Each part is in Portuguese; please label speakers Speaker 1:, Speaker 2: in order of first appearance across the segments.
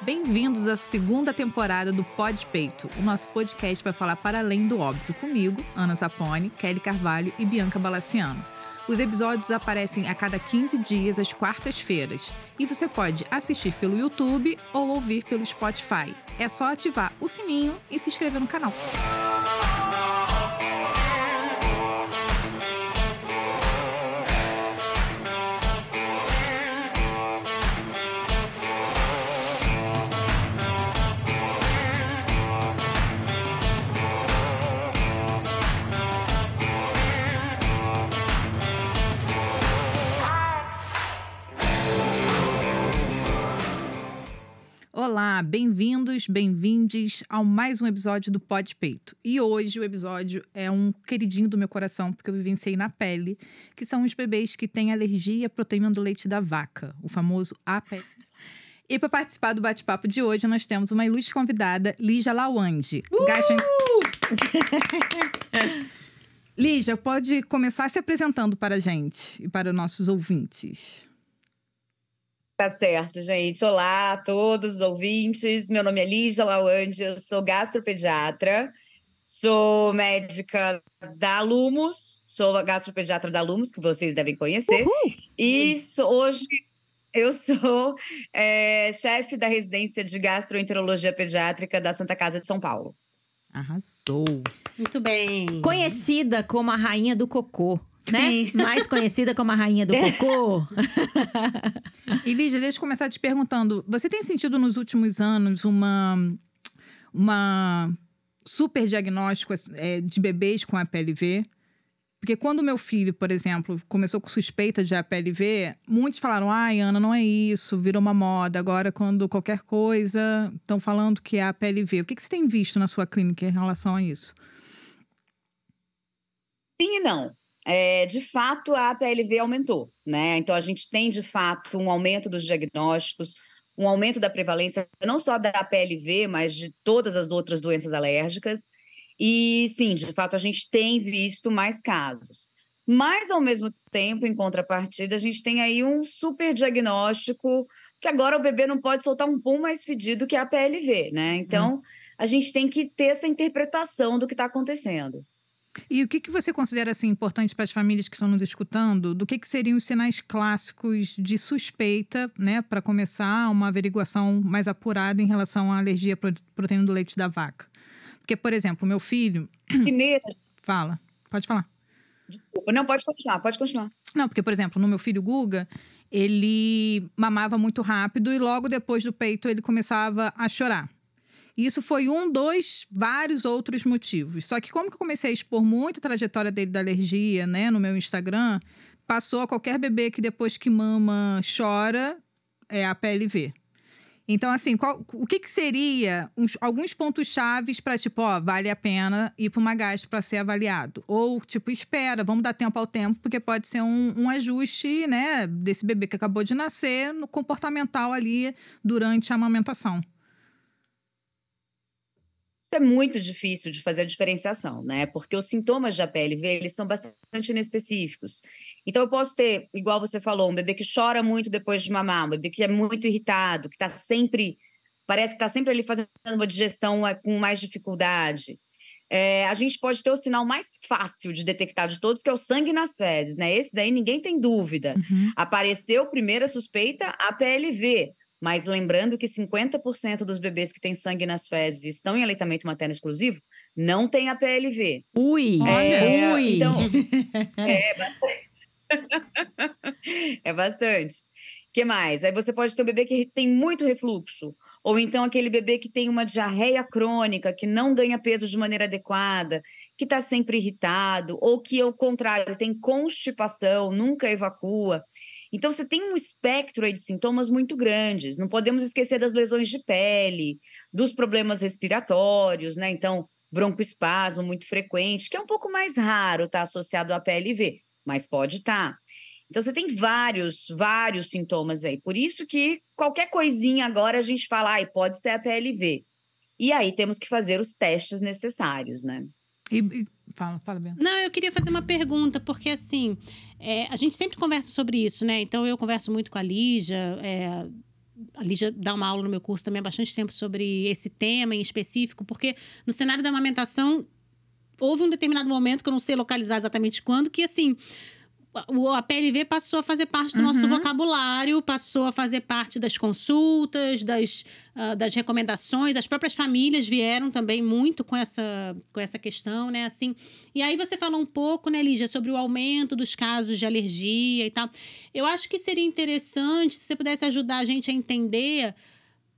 Speaker 1: Bem-vindos à segunda temporada do Pod Peito, o nosso podcast para falar para além do óbvio comigo, Ana Saponi, Kelly Carvalho e Bianca Balaciano. Os episódios aparecem a cada 15 dias, às quartas-feiras, e você pode assistir pelo YouTube ou ouvir pelo Spotify. É só ativar o sininho e se inscrever no canal. Olá, bem-vindos, bem-vindes ao mais um episódio do Pod Peito. E hoje o episódio é um queridinho do meu coração, porque eu vivenciei na pele, que são os bebês que têm alergia à proteína do leite da vaca, o famoso APL. E para participar do bate-papo de hoje, nós temos uma ilustre convidada, Lígia Lawande. Lígia, pode começar se apresentando para a gente e para nossos ouvintes.
Speaker 2: Tá certo, gente. Olá a todos os ouvintes. Meu nome é Lígia Lawande, eu sou gastropediatra, sou médica da Lumos, sou a gastropediatra da Lumos, que vocês devem conhecer. Uhul! E hoje eu sou chefe da residência de gastroenterologia pediátrica da Santa Casa de São Paulo.
Speaker 1: Arrasou!
Speaker 3: Muito bem.
Speaker 4: Conhecida como a rainha do cocô. Né?
Speaker 3: Sim.
Speaker 4: Mais conhecida como a rainha do cocô.
Speaker 1: E Lígia, deixa eu começar te perguntando. Você tem sentido nos últimos anos uma super diagnóstico de bebês com APLV? Porque quando meu filho, por exemplo, começou com suspeita de APLV, muitos falaram, ai, Ana, não é isso, virou uma moda. Agora, quando qualquer coisa, estão falando que é APLV. O que você tem visto na sua clínica em relação a isso?
Speaker 2: Sim e não. De fato, a APLV aumentou, né? Então, a gente tem, de fato, um aumento dos diagnósticos, um aumento da prevalência, não só da APLV, mas de todas as outras doenças alérgicas. E, sim, de fato, a gente tem visto mais casos. Mas, ao mesmo tempo, em contrapartida, a gente tem aí um super diagnóstico, que agora o bebê não pode soltar um pum mais fedido que a APLV, né? Então, a gente tem que ter essa interpretação do que está acontecendo.
Speaker 1: E o que você considera assim, importante para as famílias que estão nos escutando? Do que seriam os sinais clássicos de suspeita, né, para começar uma averiguação mais apurada em relação à alergia à proteína do leite da vaca? Porque, por exemplo, meu filho...
Speaker 2: Primeiro...
Speaker 1: Fala, pode falar.
Speaker 2: Desculpa, não, pode continuar.
Speaker 1: Não, porque, por exemplo, no meu filho Guga, ele mamava muito rápido e logo depois do peito ele começava a chorar. Isso foi vários outros motivos. Só que como que eu comecei a expor muito a trajetória dele da alergia, né, no meu Instagram, passou a qualquer bebê que depois que mama chora, é a APLV. Então, assim, o que seria alguns pontos chaves para, tipo, vale a pena ir para uma gastro para ser avaliado? Ou, tipo, espera, vamos dar tempo ao tempo, porque pode ser um ajuste, né, desse bebê que acabou de nascer no comportamental ali durante a amamentação.
Speaker 2: Isso é muito difícil de fazer a diferenciação, né? Porque os sintomas de APLV, eles são bastante inespecíficos. Então, eu posso ter, igual você falou, um bebê que chora muito depois de mamar, um bebê que é muito irritado, que parece que está sempre ali fazendo uma digestão com mais dificuldade. A gente pode ter o sinal mais fácil de detectar de todos, que é o sangue nas fezes, né? Esse daí ninguém tem dúvida.
Speaker 1: Uhum.
Speaker 2: Apareceu primeira suspeita, APLV. Mas lembrando que 50% dos bebês que têm sangue nas fezes e estão em aleitamento materno exclusivo não têm APLV.
Speaker 4: Ui!
Speaker 1: Ui!
Speaker 2: Então, bastante. É bastante. O que mais? Aí você pode ter um bebê que tem muito refluxo. Ou então aquele bebê que tem uma diarreia crônica, que não ganha peso de maneira adequada, que está sempre irritado. Ou que, ao contrário, tem constipação, nunca evacua. Então, você tem um espectro aí de sintomas muito grandes. Não podemos esquecer das lesões de pele, dos problemas respiratórios, né? Então, broncoespasmo muito frequente, que é um pouco mais raro estar associado à PLV, mas pode estar. Então, você tem vários sintomas aí. Por isso que qualquer coisinha agora a gente fala, pode ser a PLV. E aí temos que fazer os testes necessários, né?
Speaker 1: Fala, Bia.
Speaker 3: Não, eu queria fazer uma pergunta, porque assim, a gente sempre conversa sobre isso, né? Então, eu converso muito com a Lígia, a Lígia dá uma aula no meu curso também há bastante tempo sobre esse tema em específico, porque no cenário da amamentação houve um determinado momento, que eu não sei localizar exatamente quando, que assim, a PLV passou a fazer parte do nosso vocabulário, passou a fazer parte das consultas, das recomendações. As próprias famílias vieram também muito com essa questão, né? Assim, e aí você falou um pouco, né, Lígia, sobre o aumento dos casos de alergia e tal. Eu acho que seria interessante se você pudesse ajudar a gente a entender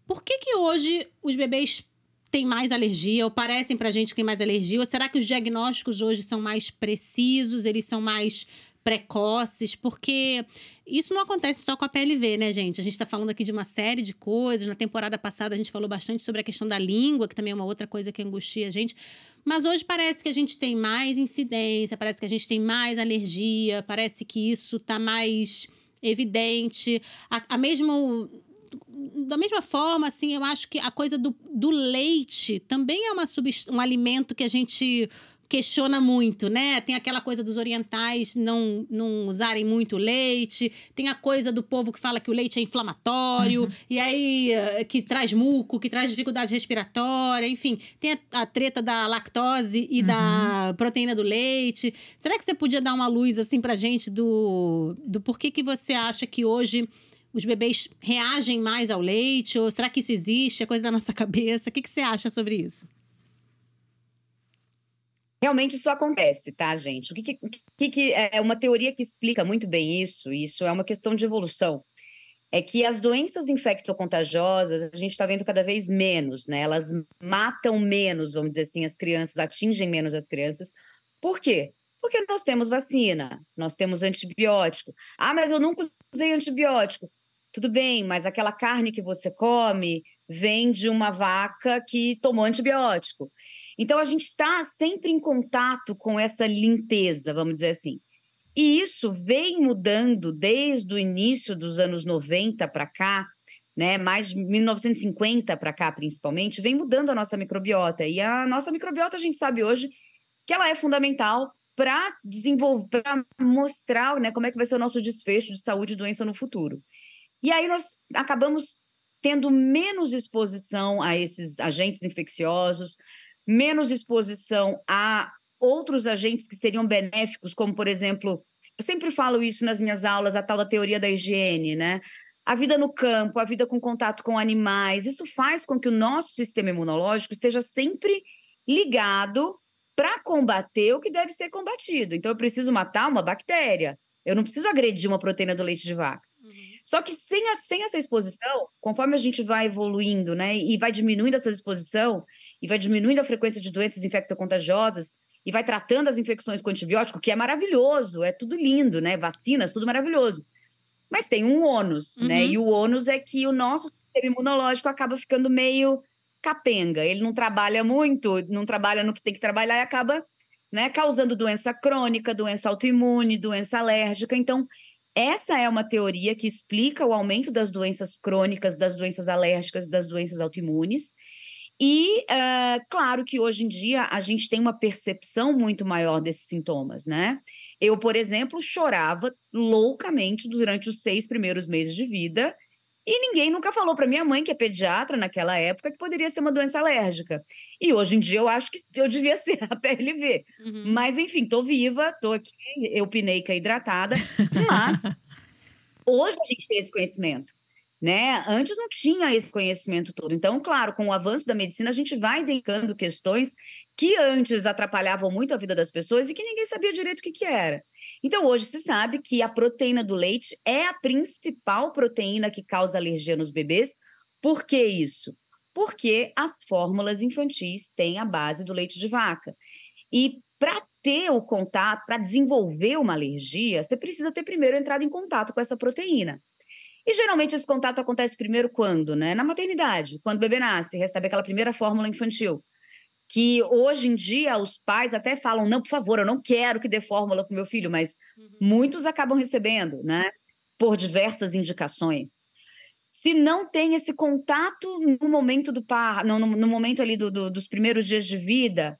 Speaker 3: por que hoje os bebês têm mais alergia, ou parecem pra gente que tem mais alergia, ou será que os diagnósticos hoje são mais precisos, eles são mais precoces, porque isso não acontece só com a PLV, né, gente? A gente tá falando aqui de uma série de coisas. Na temporada passada a gente falou bastante sobre a questão da língua, que também é uma outra coisa que angustia a gente. Mas hoje parece que a gente tem mais incidência, parece que a gente tem mais alergia, parece que isso tá mais evidente. Da mesma forma, assim, eu acho que a coisa do leite também é um alimento que a gente questiona muito, né? Tem aquela coisa dos orientais não usarem muito leite, tem a coisa do povo que fala que o leite é inflamatório, e aí que traz muco, que traz dificuldade respiratória, enfim. Tem a treta da lactose e da proteína do leite. Será que você podia dar uma luz, assim, pra gente do porquê que você acha que hoje os bebês reagem mais ao leite? Ou será que isso existe? É coisa da nossa cabeça? O que você acha sobre isso?
Speaker 2: Realmente isso acontece, tá, gente? O que é uma teoria que explica muito bem isso? Isso é uma questão de evolução. É que as doenças infectocontagiosas, a gente está vendo cada vez menos, né? Elas matam menos, vamos dizer assim, as crianças, atingem menos as crianças. Por quê? Porque nós temos vacina, nós temos antibiótico. Ah, mas eu nunca usei antibiótico. Tudo bem, mas aquela carne que você come vem de uma vaca que tomou antibiótico. Então, a gente está sempre em contato com essa limpeza, vamos dizer assim. E isso vem mudando desde o início dos anos 90 para cá, né? Mais de 1950 para cá, principalmente, vem mudando a nossa microbiota. E a nossa microbiota, a gente sabe hoje que ela é fundamental para desenvolver, para mostrar, né, como é que vai ser o nosso desfecho de saúde e doença no futuro. E aí nós acabamos tendo menos exposição a esses agentes infecciosos, menos exposição a outros agentes que seriam benéficos, como, por exemplo, eu sempre falo isso nas minhas aulas, a tal da teoria da higiene, né? A vida no campo, a vida com contato com animais, isso faz com que o nosso sistema imunológico esteja sempre ligado para combater o que deve ser combatido. Então, eu preciso matar uma bactéria, eu não preciso agredir uma proteína do leite de vaca. Só que sem essa exposição, conforme a gente vai evoluindo, né, e vai diminuindo essa exposição, e vai diminuindo a frequência de doenças infectocontagiosas, e vai tratando as infecções com antibiótico, que é maravilhoso, é tudo lindo, né? Vacinas, tudo maravilhoso. Mas tem um ônus, né? E o ônus é que o nosso sistema imunológico acaba ficando meio capenga. Ele não trabalha muito, não trabalha no que tem que trabalhar e acaba, né, causando doença crônica, doença autoimune, doença alérgica. Então, essa é uma teoria que explica o aumento das doenças crônicas, das doenças alérgicas, das doenças autoimunes. E, claro que hoje em dia a gente tem uma percepção muito maior desses sintomas, né? Eu, por exemplo, chorava loucamente durante os 6 primeiros meses de vida e ninguém nunca falou para minha mãe, que é pediatra naquela época, que poderia ser uma doença alérgica. E hoje em dia eu acho que eu devia ser a PLV. Mas, enfim, tô viva, tô aqui, eupineica hidratada, mas hoje a gente tem esse conhecimento, né? Antes não tinha esse conhecimento todo. Então, claro, com o avanço da medicina, a gente vai identificando questões que antes atrapalhavam muito a vida das pessoas e que ninguém sabia direito o que era. Então, hoje se sabe que a proteína do leite é a principal proteína que causa alergia nos bebês. Por que isso? Porque as fórmulas infantis têm a base do leite de vaca. E para ter o contato, para desenvolver uma alergia, você precisa ter primeiro entrado em contato com essa proteína. E geralmente esse contato acontece primeiro quando, né? Na maternidade, quando o bebê nasce, recebe aquela primeira fórmula infantil. Que hoje em dia os pais até falam, não, por favor, eu não quero que dê fórmula para o meu filho, mas muitos acabam recebendo, né? Por diversas indicações. Se não tem esse contato no momento do parto, no momento ali dos primeiros dias de vida,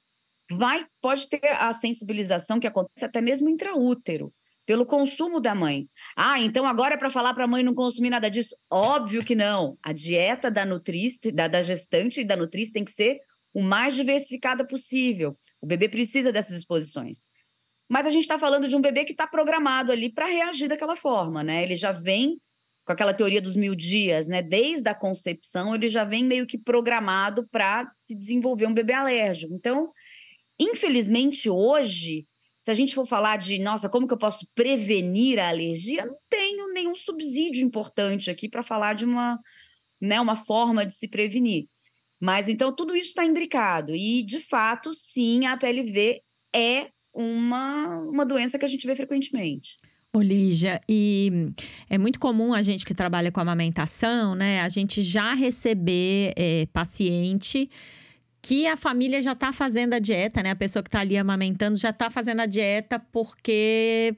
Speaker 2: pode ter a sensibilização que acontece até mesmo intraútero. pelo consumo da mãe. Ah, então agora é para falar para a mãe não consumir nada disso? Óbvio que não. A dieta da nutrista, da gestante e da nutrista tem que ser o mais diversificada possível. O bebê precisa dessas exposições. Mas a gente está falando de um bebê que está programado ali para reagir daquela forma, né? Ele já vem com aquela teoria dos 1000 dias, né? Desde a concepção, ele já vem meio que programado para se desenvolver um bebê alérgico. Então, infelizmente, hoje, se a gente for falar de, nossa, como que eu posso prevenir a alergia, não tenho nenhum subsídio importante aqui para falar de uma forma de se prevenir. Mas, então, tudo isso está imbricado. E, de fato, sim, a PLV é uma doença que a gente vê frequentemente.
Speaker 4: Ô, Lígia, e é muito comum a gente que trabalha com amamentação, né? A gente já receber paciente que a família já está fazendo a dieta, né? A pessoa que está ali amamentando já está fazendo a dieta porque...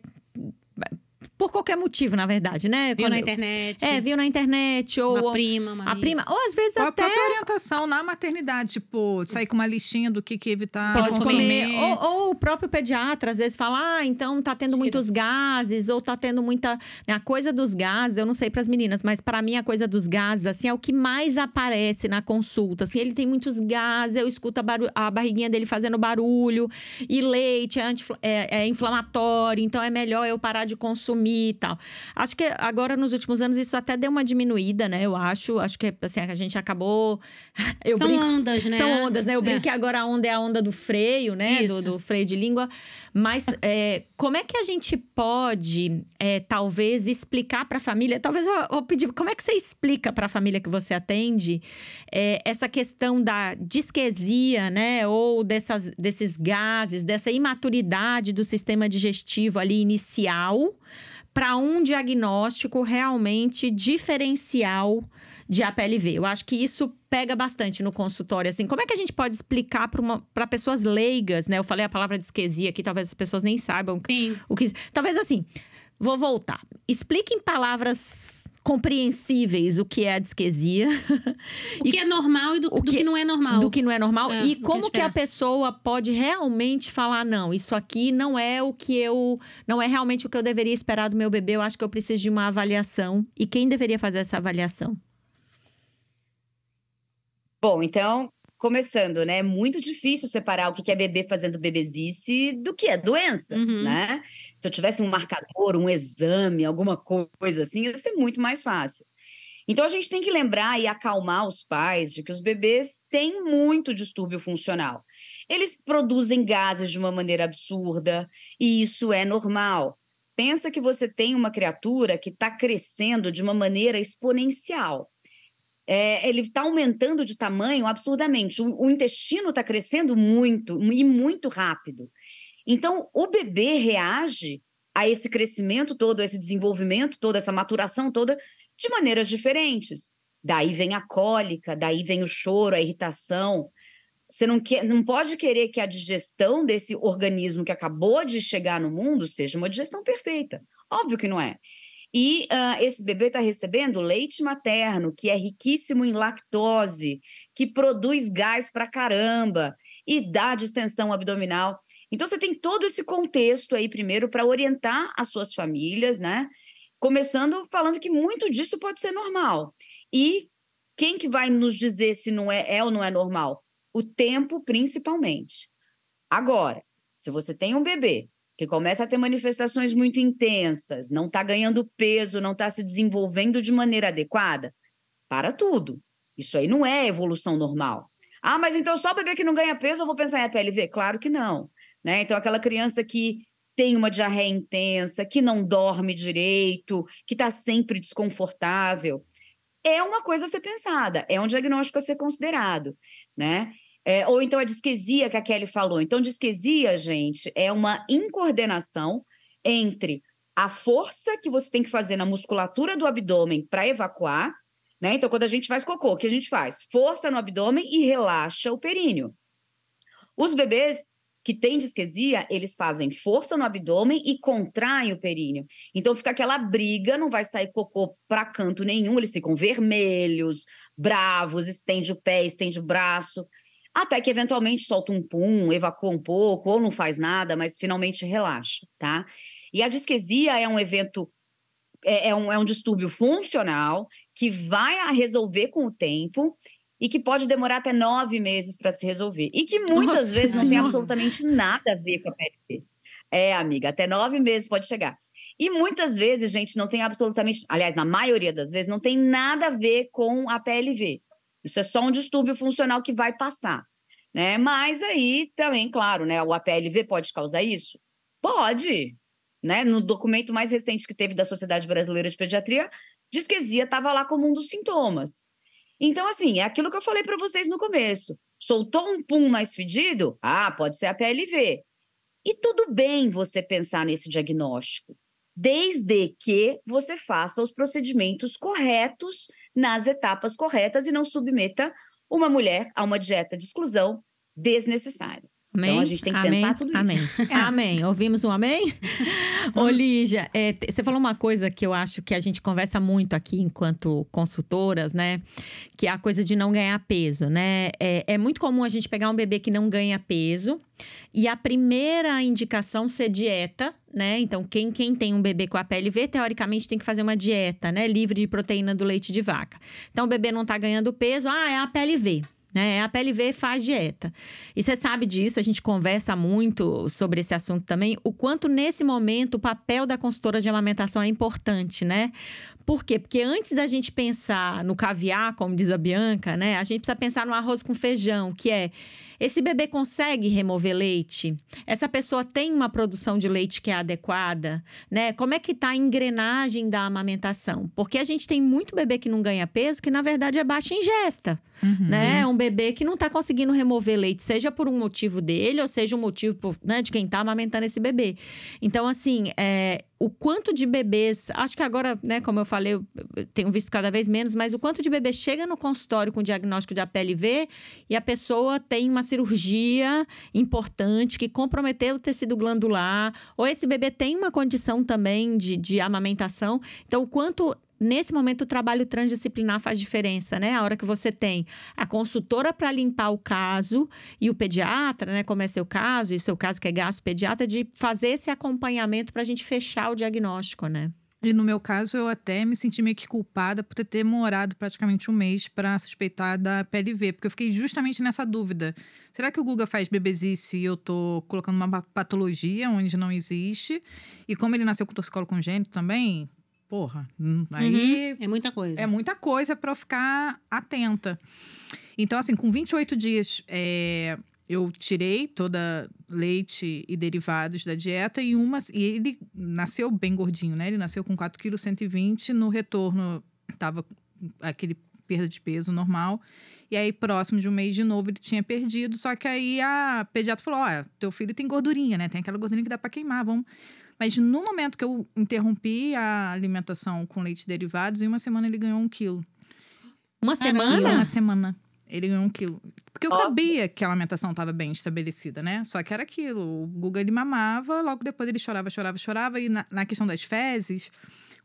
Speaker 4: Por qualquer motivo, na verdade, né?
Speaker 3: Viu na internet.
Speaker 4: Viu na internet. Ou
Speaker 3: uma prima, uma
Speaker 4: a prima. Ou às vezes
Speaker 1: Ou
Speaker 4: até...
Speaker 1: a própria orientação na maternidade, tipo, sair com uma listinha do que evitar
Speaker 4: Pode
Speaker 1: consumir.
Speaker 4: comer. Ou o próprio pediatra, às vezes, fala, então tá tendo muitos gases, ou tá tendo muita... A coisa dos gases, eu não sei pras meninas, mas para mim a coisa dos gases, assim, é o que mais aparece na consulta. Assim, ele tem muitos gases, eu escuto a barriguinha dele fazendo barulho, e leite é inflamatório, então é melhor eu parar de consumir e tal. Acho que agora, nos últimos anos, isso até deu uma diminuída, né? Eu acho que assim, a gente acabou...
Speaker 3: Ondas, né?
Speaker 4: São ondas, né? Eu brinco que agora a onda é a onda do freio, né? Do freio de língua. Mas como é que a gente pode, talvez, explicar para a família... Talvez eu vou pedir... Como é que você explica para a família que você atende essa questão da disquesia, né? Ou desses gases, dessa imaturidade do sistema digestivo ali inicial para um diagnóstico realmente diferencial de APLV. Eu acho que isso pega bastante no consultório, assim. Como é que a gente pode explicar para pessoas leigas, né? Eu falei a palavra disquesia aqui, talvez as pessoas nem saibam o que... Talvez assim, vou voltar. Explique em palavras compreensíveis o que é a disquesia.
Speaker 3: O que é normal e do que não é normal.
Speaker 4: Do que não é normal. E como que a pessoa pode realmente falar, não, isso aqui não é não é realmente o que eu deveria esperar do meu bebê, eu acho que eu preciso de uma avaliação. E quem deveria fazer essa avaliação?
Speaker 2: Bom, então, começando, né? É muito difícil separar o que é bebê fazendo bebezice do que é doença, né? Se eu tivesse um marcador, um exame, alguma coisa assim, ia ser muito mais fácil. Então, a gente tem que lembrar e acalmar os pais de que os bebês têm muito distúrbio funcional. Eles produzem gases de uma maneira absurda e isso é normal. Pensa que você tem uma criatura que está crescendo de uma maneira exponencial. Ele está aumentando de tamanho absurdamente. O intestino está crescendo muito e muito rápido. Então, o bebê reage a esse crescimento todo, a esse desenvolvimento todo, essa maturação toda, de maneiras diferentes. Daí vem a cólica, daí vem o choro, a irritação. Você não pode querer que a digestão desse organismo que acabou de chegar no mundo seja uma digestão perfeita. Óbvio que não é. E esse bebê está recebendo leite materno, que é riquíssimo em lactose, que produz gás pra caramba e dá distensão abdominal. Então, você tem todo esse contexto aí, primeiro, para orientar as suas famílias, né? Começando falando que muito disso pode ser normal. E quem que vai nos dizer se não é ou não é normal? O tempo, principalmente. Agora, se você tem um bebê que começa a ter manifestações muito intensas, não está ganhando peso, não está se desenvolvendo de maneira adequada, para tudo. Isso aí não é evolução normal. Ah, mas então só bebê que não ganha peso eu vou pensar em APLV? Claro que não. Né? Então, aquela criança que tem uma diarreia intensa, que não dorme direito, que está sempre desconfortável, é uma coisa a ser pensada, é um diagnóstico a ser considerado, né? Ou então a disquesia que a Kelly falou. Então, disquesia, gente, é uma incoordenação entre a força que você tem que fazer na musculatura do abdômen para evacuar, né? Então, quando a gente faz cocô, o que a gente faz? Força no abdômen e relaxa o períneo. Os bebês que têm disquesia, eles fazem força no abdômen e contraem o períneo. Então, fica aquela briga, não vai sair cocô para canto nenhum, eles ficam vermelhos, bravos, estende o pé, estende o braço, até que eventualmente solta um pum, evacua um pouco, ou não faz nada, mas finalmente relaxa, tá? E a disquesia é um evento, é um distúrbio funcional que vai resolver com o tempo e que pode demorar até 9 meses para se resolver. E que muitas vezes não tem absolutamente nada a ver com a PLV. Amiga, até 9 meses pode chegar. E muitas vezes, gente, não tem absolutamente... Aliás, na maioria das vezes, não tem nada a ver com a PLV. Isso é só um distúrbio funcional que vai passar, né? Mas aí também, claro, né? O APLV pode causar isso? Pode, né? No documento mais recente que teve da Sociedade Brasileira de Pediatria, disquesia estava lá como um dos sintomas. Então, assim, é aquilo que eu falei para vocês no começo. Soltou um pum mais fedido? Pode ser a PLV. E tudo bem você pensar nesse diagnóstico, desde que você faça os procedimentos corretos nas etapas corretas e não submeta uma mulher a uma dieta de exclusão desnecessária.
Speaker 4: Amém?
Speaker 2: Então, a gente tem que pensar tudo isso.
Speaker 4: Amém. Ouvimos um amém? Ô, Lígia, você falou uma coisa que eu acho que a gente conversa muito aqui enquanto consultoras, né? Que é a coisa de não ganhar peso, né? É muito comum a gente pegar um bebê que não ganha peso e a primeira indicação ser dieta, né? Então, quem tem um bebê com a PLV, teoricamente tem que fazer uma dieta, né? Livre de proteína do leite de vaca. Então, o bebê não tá ganhando peso, é a PLV. Né? A PLV faz dieta. E você sabe disso, a gente conversa muito sobre esse assunto também, o quanto nesse momento o papel da consultora de amamentação é importante, né? Por quê? Porque antes da gente pensar no caviar, como diz a Bianca, né? A gente precisa pensar no arroz com feijão, que é: esse bebê consegue remover leite? Essa pessoa tem uma produção de leite que é adequada, né? Como é que tá a engrenagem da amamentação? Porque a gente tem muito bebê que não ganha peso, que na verdade é baixa ingesta, né? Um bebê que não tá conseguindo remover leite, seja por um motivo dele, ou seja um motivo, né, de quem tá amamentando esse bebê. Então, assim, o quanto de bebês... Acho que agora, né, como eu falei, eu tenho visto cada vez menos, mas o quanto de bebê chega no consultório com diagnóstico de APLV e a pessoa tem uma cirurgia importante que comprometeu o tecido glandular, ou esse bebê tem uma condição também de amamentação. Então, o quanto... Nesse momento, o trabalho transdisciplinar faz diferença, né? A hora que você tem a consultora para limpar o caso e o pediatra, né? Como é seu caso, e o seu caso que é gastropediatra, de fazer esse acompanhamento para a gente fechar o diagnóstico, né?
Speaker 1: E no meu caso, eu até me senti meio que culpada por ter demorado praticamente um mês para suspeitar da PLV, porque eu fiquei justamente nessa dúvida. Será que o Guga faz bebezice e eu tô colocando uma patologia onde não existe? E como ele nasceu com torcicolo congênito também... Porra, aí...
Speaker 3: É muita coisa.
Speaker 1: É muita coisa para eu ficar atenta. Então, assim, com 28 dias, eu tirei toda leite e derivados da dieta e ele nasceu bem gordinho, né? Ele nasceu com 4,120 kg. No retorno, tava aquele perda de peso normal. E aí, próximo de um mês de novo, ele tinha perdido. Só que aí a pediatra falou, teu filho tem gordurinha, né? Tem aquela gordurinha que dá para queimar, vamos... Mas no momento que eu interrompi a alimentação com leite derivados, em uma semana ele ganhou 1 quilo.
Speaker 4: Uma semana?
Speaker 1: Em uma semana ele ganhou 1 quilo. Porque eu sabia que a alimentação estava bem estabelecida, né? Só que era aquilo. O Guga, ele mamava, logo depois ele chorava. E na questão das fezes,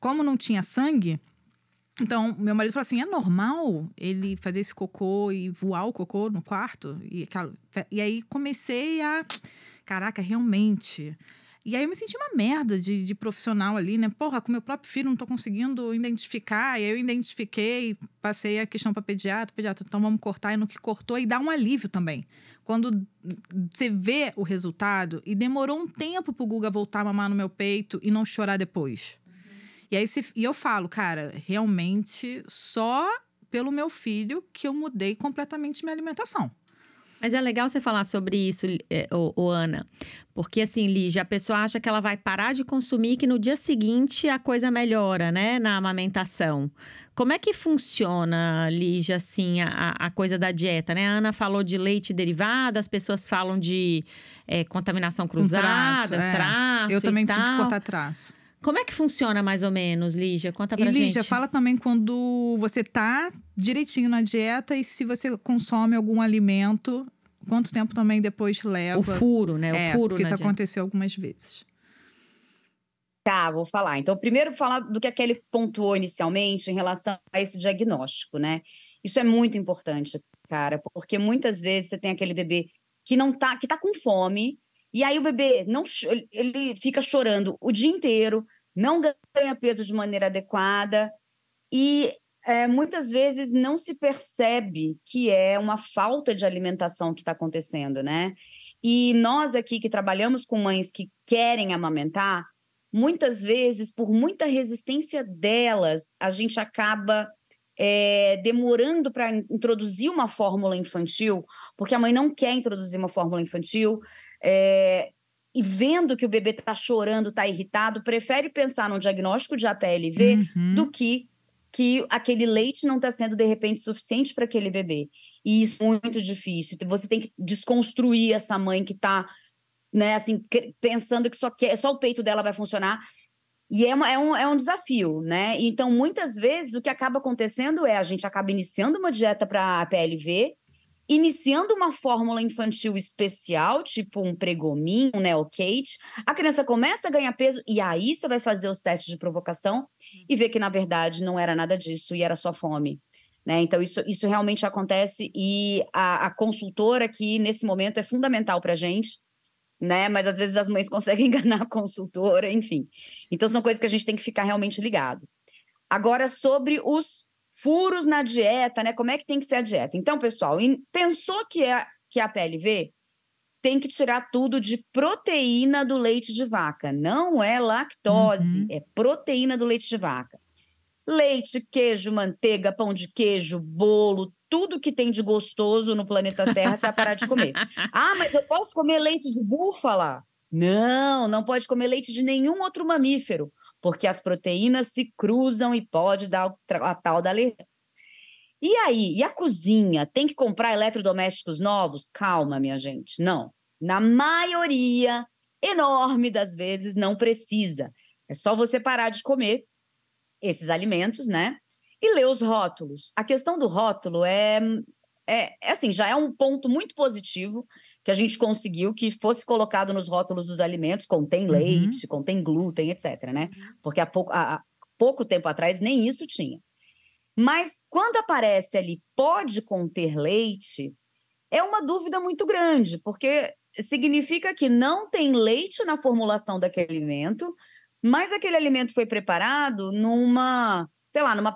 Speaker 1: como não tinha sangue... Então, meu marido falou assim, é normal ele fazer esse cocô e voar o cocô no quarto? E aí comecei a... Caraca, realmente... E aí eu me senti uma merda de profissional ali, né? Porra, com meu próprio filho não tô conseguindo identificar. E aí eu identifiquei, passei a questão para pediatra, então vamos cortar. E no que cortou, e dá um alívio também. Quando você vê o resultado, e demorou um tempo pro Guga voltar a mamar no meu peito e não chorar depois. E aí eu falo, cara, realmente só pelo meu filho que eu mudei completamente minha alimentação.
Speaker 4: Mas é legal você falar sobre isso, Ana. Porque, assim, Lígia, a pessoa acha que ela vai parar de consumir e que no dia seguinte a coisa melhora, né? Na amamentação. Como é que funciona, Lígia, assim, a coisa da dieta, né? A Ana falou de leite derivado, as pessoas falam de contaminação cruzada, traço
Speaker 1: Eu também tive que
Speaker 4: tal.
Speaker 1: cortar traço.
Speaker 4: Como é que funciona mais ou menos, Lígia? Conta pra gente.
Speaker 1: Lígia, fala também quando você tá direitinho na dieta e se você consome algum alimento, quanto tempo também depois leva.
Speaker 4: O furo, né? O furo
Speaker 1: porque isso
Speaker 4: dieta.
Speaker 1: aconteceu algumas vezes.
Speaker 2: Tá, vou falar. Então, primeiro falar do que a Kelly pontuou inicialmente em relação a esse diagnóstico, né? Isso é muito importante, cara, porque muitas vezes você tem aquele bebê que tá com fome E aí o bebê ele fica chorando o dia inteiro, não ganha peso de maneira adequada e muitas vezes não se percebe que é uma falta de alimentação que está acontecendo, né? E nós aqui que trabalhamos com mães que querem amamentar, muitas vezes, por muita resistência delas, a gente acaba demorando para introduzir uma fórmula infantil, porque a mãe não quer introduzir uma fórmula infantil, e vendo que o bebê está chorando, está irritado, prefere pensar num diagnóstico de APLV do que aquele leite não está sendo, de repente, suficiente para aquele bebê. E isso é muito difícil. Você tem que desconstruir essa mãe que está, né, assim, pensando que só o peito dela vai funcionar. E é um desafio, né? Então, muitas vezes, o que acaba acontecendo a gente acaba iniciando uma dieta para APLV, iniciando uma fórmula infantil especial, tipo um Pregomin, um Neocate, a criança começa a ganhar peso e aí você vai fazer os testes de provocação e ver que, na verdade, não era nada disso e era só fome, né? Então, isso realmente acontece e a consultora aqui, nesse momento, é fundamental para a gente, né? Mas, às vezes, as mães conseguem enganar a consultora, enfim. Então, são coisas que a gente tem que ficar realmente ligado. Agora, sobre os furos na dieta, né? Como é que tem que ser a dieta? Então, pessoal, pensou que é a PLV, tem que tirar tudo de proteína do leite de vaca. Não é lactose, é proteína do leite de vaca. Leite, queijo, manteiga, pão de queijo, bolo, tudo que tem de gostoso no planeta Terra, você vai parar de comer. Ah, mas eu posso comer leite de búfala? Não pode comer leite de nenhum outro mamífero, porque as proteínas se cruzam e pode dar a tal da alergia. E aí, e a cozinha? Tem que comprar eletrodomésticos novos? Calma, minha gente, não. Na maioria enorme das vezes, não precisa. É só você parar de comer esses alimentos, né? E ler os rótulos. A questão do rótulo assim, já é um ponto muito positivo que a gente conseguiu que fosse colocado nos rótulos dos alimentos, contém leite, contém glúten, etc, né? Porque há pouco tempo atrás nem isso tinha. Mas quando aparece ali, pode conter leite, é uma dúvida muito grande, porque significa que não tem leite na formulação daquele alimento, mas aquele alimento foi preparado numa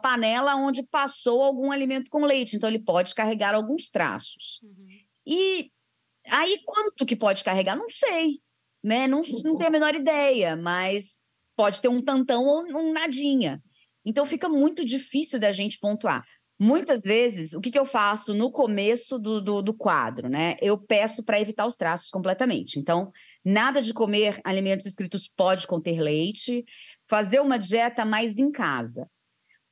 Speaker 2: panela onde passou algum alimento com leite, então ele pode carregar alguns traços. E aí, quanto que pode carregar? Não sei, né? Não tenho a menor ideia, mas pode ter um tantão ou um nadinha. Então, fica muito difícil da gente pontuar. Muitas vezes, o que eu faço no começo do quadro, né? Eu peço para evitar os traços completamente. Então, nada de comer alimentos escritos pode conter leite, fazer uma dieta mais em casa.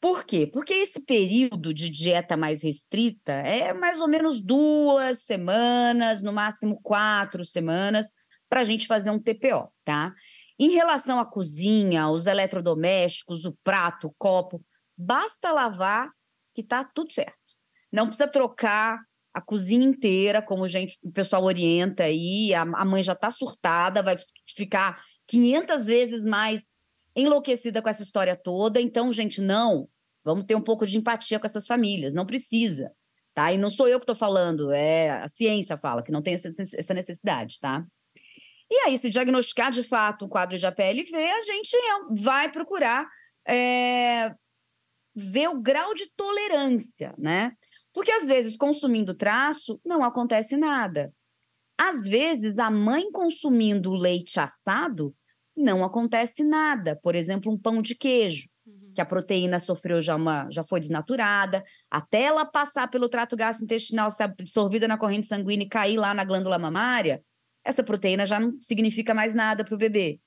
Speaker 2: Por quê? Porque esse período de dieta mais restrita é mais ou menos 2 semanas, no máximo 4 semanas, para a gente fazer um TPO, tá? Em relação à cozinha, os eletrodomésticos, o prato, o copo, basta lavar que tá tudo certo. Não precisa trocar a cozinha inteira, como o pessoal orienta aí, a mãe já está surtada, vai ficar 500 vezes mais enlouquecida com essa história toda. Então, gente, não, vamos ter um pouco de empatia com essas famílias, não precisa, tá? E não sou eu que estou falando, a ciência fala que não tem essa necessidade, tá? E aí, se diagnosticar de fato um quadro de APLV, a gente vai procurar ver o grau de tolerância, né? Porque, às vezes, consumindo traço, não acontece nada. Às vezes, a mãe consumindo leite assado, não acontece nada. Por exemplo, um pão de queijo, que a proteína sofreu já foi desnaturada, até ela passar pelo trato gastrointestinal, ser absorvida na corrente sanguínea e cair lá na glândula mamária, essa proteína já não significa mais nada para o bebê.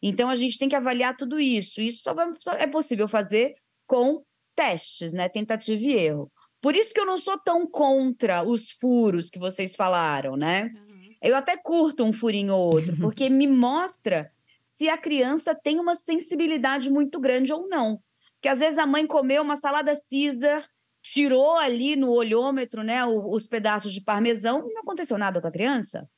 Speaker 2: Então, a gente tem que avaliar tudo isso. Isso só é possível fazer com testes, né? Tentativa e erro. Por isso que eu não sou tão contra os furos que vocês falaram, né? Eu até curto um furinho ou outro, porque me mostra se a criança tem uma sensibilidade muito grande ou não. Porque às vezes a mãe comeu uma salada Caesar, tirou ali no olhômetro, né, os pedaços de parmesão, e não aconteceu nada com a criança.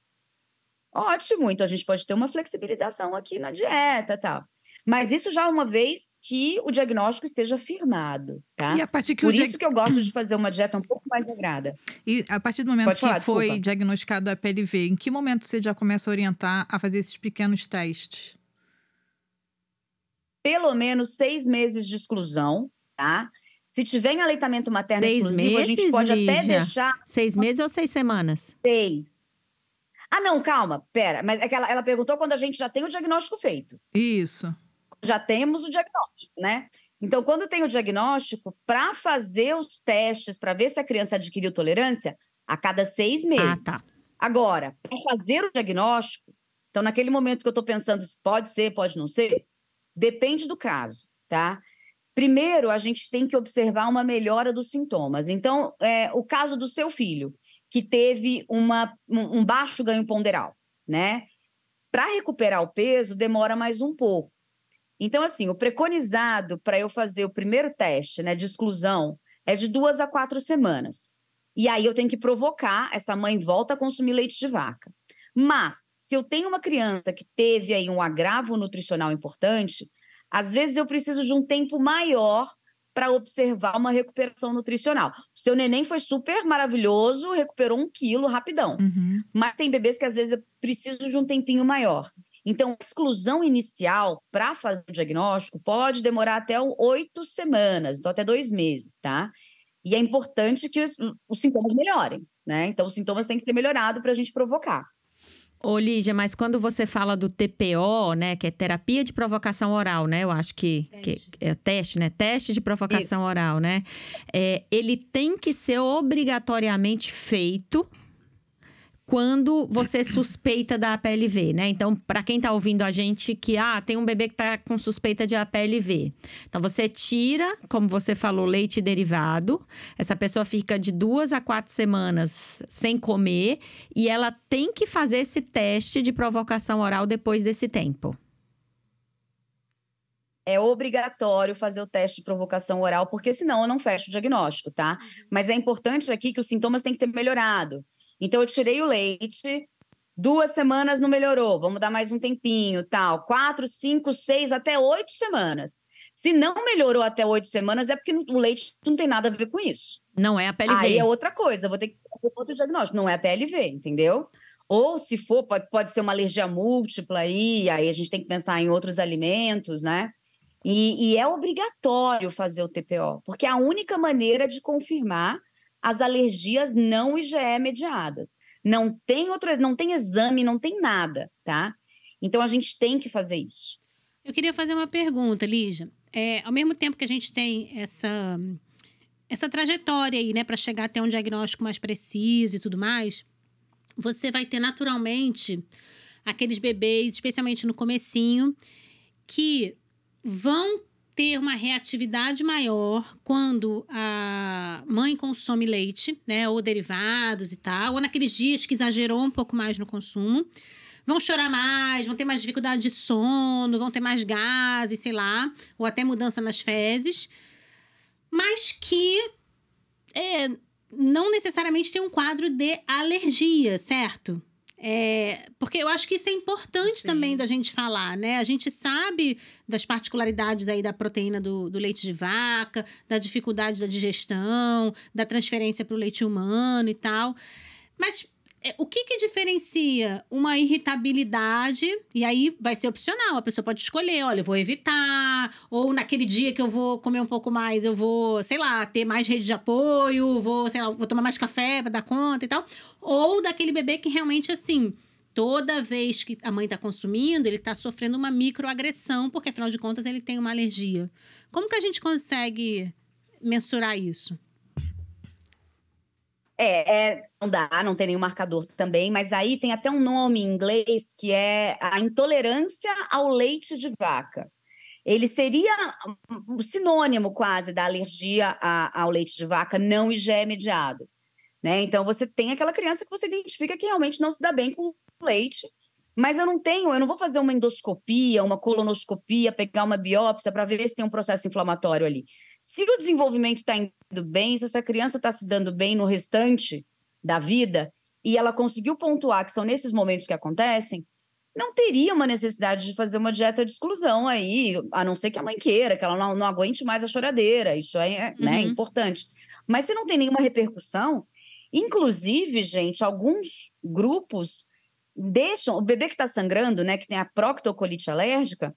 Speaker 2: Ótimo, então a gente pode ter uma flexibilização aqui na dieta e tal. Mas isso já uma vez que o diagnóstico esteja firmado, tá?
Speaker 1: E a partir que
Speaker 2: Por isso que eu gosto de fazer uma dieta um pouco mais regrada.
Speaker 1: E a partir do momento
Speaker 2: Pode falar,
Speaker 1: que foi
Speaker 2: desculpa.
Speaker 1: diagnosticado a PLV, em que momento você já começa a orientar a fazer esses pequenos testes?
Speaker 2: Pelo menos 6 meses de exclusão, tá? Se tiver em aleitamento materno
Speaker 4: 6
Speaker 2: exclusivo, a gente
Speaker 4: meses,
Speaker 2: pode até
Speaker 4: Lígia?
Speaker 2: deixar
Speaker 4: 6 meses ou 6 semanas?
Speaker 2: 6. Ah, não, calma, pera. Mas é que ela perguntou quando a gente já tem o diagnóstico feito.
Speaker 1: Isso.
Speaker 2: Já temos o diagnóstico, né? Então, quando tem o diagnóstico, para fazer os testes, para ver se a criança adquiriu tolerância, a cada 6 meses.
Speaker 4: Ah, tá.
Speaker 2: Agora, para fazer o diagnóstico, então, naquele momento que eu estou pensando se pode ser, pode não ser, depende do caso, tá? Primeiro, a gente tem que observar uma melhora dos sintomas. Então, o caso do seu filho, que teve um baixo ganho ponderal, né? Para recuperar o peso, demora mais um pouco. Então, assim, o preconizado para eu fazer o primeiro teste, né, de exclusão é de 2 a 4 semanas. E aí eu tenho que provocar essa mãe volta a consumir leite de vaca. Mas, se eu tenho uma criança que teve aí um agravo nutricional importante, às vezes eu preciso de um tempo maior para observar uma recuperação nutricional. O seu neném foi super maravilhoso, recuperou 1 quilo rapidão.
Speaker 1: Uhum.
Speaker 2: Mas tem bebês que às vezes eu preciso de um tempinho maior. Então, a exclusão inicial para fazer o diagnóstico pode demorar até 8 semanas, então até 2 meses, tá? E é importante que os sintomas melhorem, né? Então, os sintomas têm que ter melhorado para a gente provocar.
Speaker 4: Ô, Lígia, mas quando você fala do TPO, né, que é terapia de provocação oral, né? Eu acho que é teste, né? Teste de provocação oral, né? Ele tem que ser obrigatoriamente feito quando você suspeita da APLV, né? Então, para quem tá ouvindo a gente que, tem um bebê que tá com suspeita de APLV. Então, você tira, como você falou, leite derivado. Essa pessoa fica de 2 a 4 semanas sem comer e ela tem que fazer esse teste de provocação oral depois desse tempo.
Speaker 2: É obrigatório fazer o teste de provocação oral, porque senão eu não fecho o diagnóstico, tá? Mas é importante aqui que os sintomas têm que ter melhorado. Então, eu tirei o leite, 2 semanas não melhorou, vamos dar mais um tempinho, tal. 4, 5, 6, até 8 semanas. Se não melhorou até 8 semanas, é porque o leite não tem nada a ver com isso.
Speaker 4: Não é a PLV.
Speaker 2: Aí é outra coisa, vou ter que fazer outro diagnóstico, não é a PLV, entendeu? Ou se for, pode ser uma alergia múltipla aí a gente tem que pensar em outros alimentos, né? E é obrigatório fazer o TPO, porque é a única maneira de confirmar as alergias não IgE mediadas. Não tem exame, não tem nada, tá? Então, a gente tem que fazer isso.
Speaker 3: Eu queria fazer uma pergunta, Lígia. Ao mesmo tempo que a gente tem essa trajetória aí, né, para chegar até um diagnóstico mais preciso e tudo mais, você vai ter naturalmente aqueles bebês, especialmente no comecinho, que vão ter uma reatividade maior quando a mãe consome leite, né, ou derivados e tal, ou naqueles dias que exagerou um pouco mais no consumo. Vão chorar mais, vão ter mais dificuldade de sono, vão ter mais gases, sei lá, ou até mudança nas fezes, mas que não necessariamente tem um quadro de alergia, certo? Porque eu acho que isso é importante também da gente falar, né? A gente sabe das particularidades aí da proteína do leite de vaca, da dificuldade da digestão, da transferência para o leite humano e tal. Mas o que diferencia uma irritabilidade? E aí vai ser opcional, a pessoa pode escolher, olha, eu vou evitar, ou naquele dia que eu vou comer um pouco mais, eu vou, sei lá, ter mais rede de apoio, vou tomar mais café para dar conta e tal. Ou daquele bebê que realmente, assim, toda vez que a mãe tá consumindo, ele tá sofrendo uma microagressão, porque afinal de contas ele tem uma alergia. Como que a gente consegue mensurar isso?
Speaker 2: Não dá, não tem nenhum marcador também, mas aí tem até um nome em inglês que é a intolerância ao leite de vaca. Ele seria um sinônimo quase da alergia ao leite de vaca não IgE mediado, né? Então você tem aquela criança que você identifica que realmente não se dá bem com o leite, mas eu não vou fazer uma endoscopia, uma colonoscopia, pegar uma biópsia para ver se tem um processo inflamatório ali. Se o desenvolvimento está indo bem, se essa criança está se dando bem no restante da vida e ela conseguiu pontuar que são nesses momentos que acontecem, não teria uma necessidade de fazer uma dieta de exclusão aí, a não ser que a mãe queira, que ela não aguente mais a choradeira. Isso é, né, importante. Mas se não tem nenhuma repercussão, inclusive, gente, alguns grupos deixam, o bebê que está sangrando, né, que tem a proctocolite alérgica,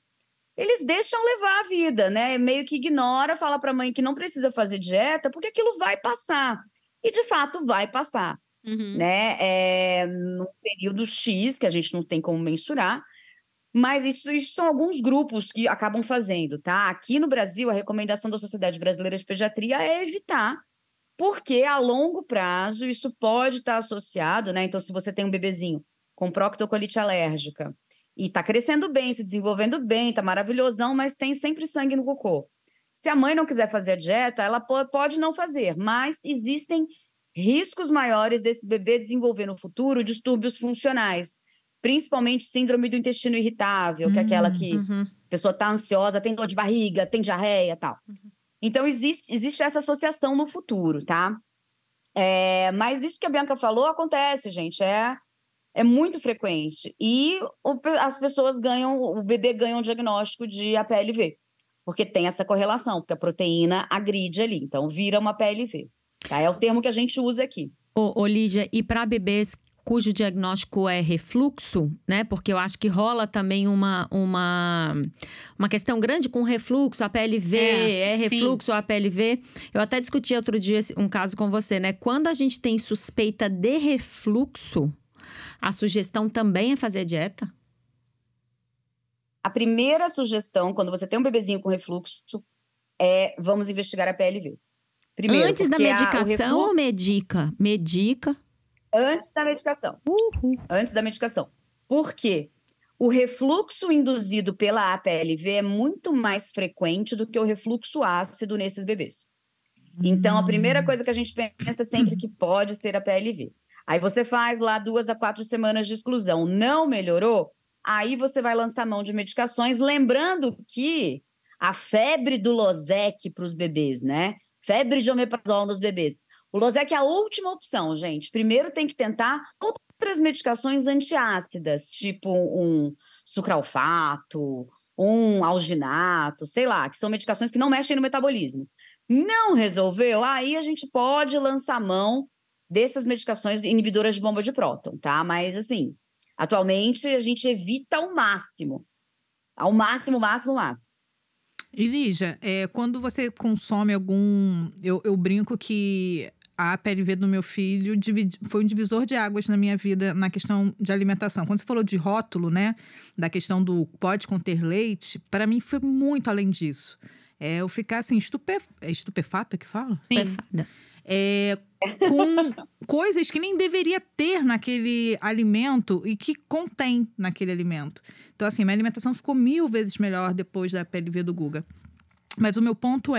Speaker 2: eles deixam levar a vida, né? Meio que ignora, fala para a mãe que não precisa fazer dieta, porque aquilo vai passar. E, de fato, vai passar. Né? No período X, que a gente não tem como mensurar, mas isso são alguns grupos que acabam fazendo, tá? Aqui no Brasil, a recomendação da Sociedade Brasileira de Pediatria é evitar, porque a longo prazo isso pode estar associado, né? Então, se você tem um bebezinho com proctocolite alérgica e está crescendo bem, se desenvolvendo bem, está maravilhosão, mas tem sempre sangue no cocô. Se a mãe não quiser fazer a dieta, ela pode não fazer, mas existem riscos maiores desse bebê desenvolver no futuro distúrbios funcionais, principalmente síndrome do intestino irritável, que é aquela que a pessoa está ansiosa, tem dor de barriga, tem diarreia e tal. Então, existe essa associação no futuro, tá? Mas isso que a Bianca falou acontece, gente, é muito frequente. E as pessoas o bebê ganha um diagnóstico de APLV, porque tem essa correlação, porque a proteína agride ali, então vira uma APLV. Tá? É o termo que a gente usa aqui.
Speaker 4: Ô, Lígia, e para bebês cujo diagnóstico é refluxo, né? Porque eu acho que rola também uma questão grande com refluxo, APLV, refluxo ou APLV. Eu até discuti outro dia um caso com você, né? Quando a gente tem suspeita de refluxo, a sugestão também é fazer dieta?
Speaker 2: A primeira sugestão, quando você tem um bebezinho com refluxo, vamos investigar a APLV. Primeiro,
Speaker 4: antes da medicação ou medica? Medica.
Speaker 2: Antes da medicação. Antes da medicação. Por quê? O refluxo induzido pela APLV é muito mais frequente do que o refluxo ácido nesses bebês. Então, a primeira coisa que a gente pensa sempre que pode ser a APLV. Aí você faz lá 2 a 4 semanas de exclusão. Não melhorou? Aí você vai lançar mão de medicações, lembrando que a febre do Losec para os bebês, né? Febre de omeprazol nos bebês. O Losec é a última opção, gente. Primeiro tem que tentar outras medicações antiácidas, tipo um sucralfato, um alginato, sei lá, que são medicações que não mexem no metabolismo. Não resolveu? Aí a gente pode lançar mão dessas medicações inibidoras de bomba de próton, tá? Mas, assim, atualmente a gente evita ao máximo. Ao máximo, máximo, máximo.
Speaker 1: E Lígia, quando você consome algum... Eu brinco que a APLV do meu filho foi um divisor de águas na minha vida na questão de alimentação. Quando você falou de rótulo, né? Da questão do pode conter leite, para mim foi muito além disso. Eu ficar assim, estupefata que fala?
Speaker 4: Sim.
Speaker 1: Com coisas que nem deveria ter naquele alimento e que contém naquele alimento. Então, assim, minha alimentação ficou 1000 vezes melhor depois da APLV do Guga. Mas o meu ponto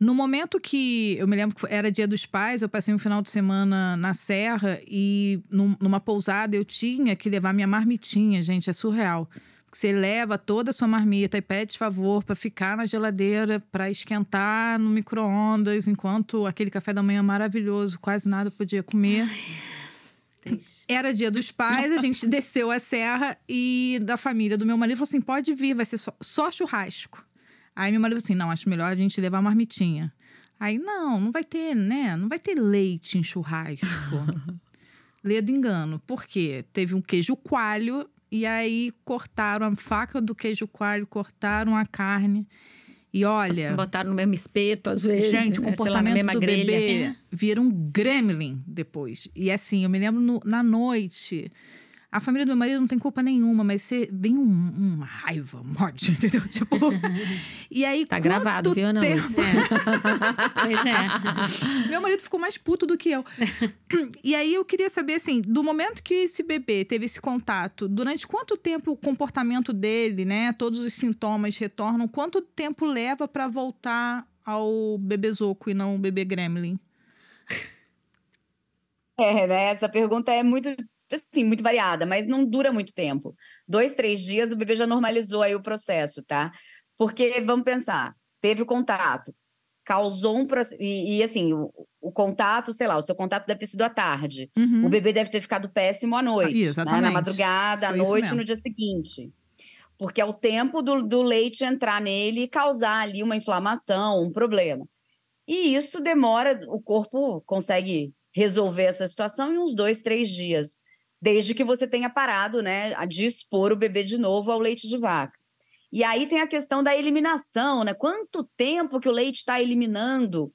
Speaker 1: no momento que eu me lembro que era Dia dos Pais, eu passei um final de semana na Serra e numa pousada eu tinha que levar minha marmitinha, gente, é surreal. Você leva toda a sua marmita e pede favor para ficar na geladeira, para esquentar no micro-ondas, enquanto aquele café da manhã maravilhoso, quase nada podia comer. Era Dia dos Pais, a gente desceu a serra e da família do meu marido falou assim, pode vir, vai ser só churrasco. Aí meu marido falou assim, não, acho melhor a gente levar a marmitinha. Aí, não vai ter, né? Não vai ter leite em churrasco. Lê do engano. Por quê? Teve um queijo coalho. E aí, cortaram a faca do queijo coalho, cortaram a carne. E olha...
Speaker 4: botaram no mesmo espeto, às vezes.
Speaker 1: Gente, o comportamento do bebê vira um gremlin depois. E assim, eu me lembro na noite... A família do meu marido não tem culpa nenhuma, mas vem uma raiva, um ódio, entendeu? Tipo... E aí,
Speaker 4: tá gravado, viu, Ana?
Speaker 3: Pois é.
Speaker 1: Meu marido ficou mais puto do que eu. E aí, eu queria saber, assim, do momento que esse bebê teve esse contato, durante quanto tempo o comportamento dele, né? Todos os sintomas retornam, quanto tempo leva para voltar ao bebezoco e não o bebê gremlin?
Speaker 2: Né? Essa pergunta é muito variada, mas não dura muito tempo. 2, 3 dias o bebê já normalizou aí o processo, tá? Porque, vamos pensar, teve o contato, causou e assim, o contato, sei lá, o seu contato deve ter sido à tarde. O bebê deve ter ficado péssimo à noite,
Speaker 1: Exatamente.
Speaker 2: Né? Na madrugada, à noite, no dia seguinte. Porque é o tempo do leite entrar nele e causar ali uma inflamação, um problema. E isso demora, o corpo consegue resolver essa situação em uns 2, 3 dias, desde que você tenha parado, né, de expor o bebê de novo ao leite de vaca. E aí tem a questão da eliminação, né? Quanto tempo que o leite está eliminando,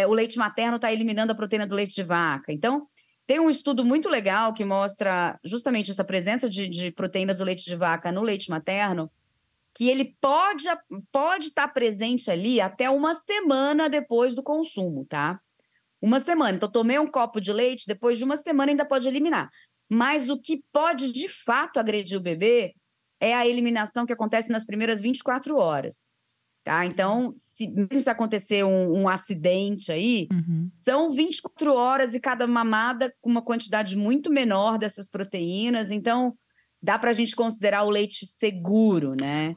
Speaker 2: o leite materno está eliminando a proteína do leite de vaca. Então, tem um estudo muito legal que mostra justamente essa presença de proteínas do leite de vaca no leite materno, que ele pode estar presente ali até uma semana depois do consumo, tá? Uma semana. Então, tomei um copo de leite, depois de uma semana ainda pode eliminar. Mas o que pode, de fato, agredir o bebê é a eliminação que acontece nas primeiras 24 horas. Tá? Então, mesmo se acontecer um acidente aí, são 24 horas e cada mamada com uma quantidade muito menor dessas proteínas. Então, dá para a gente considerar o leite seguro, né?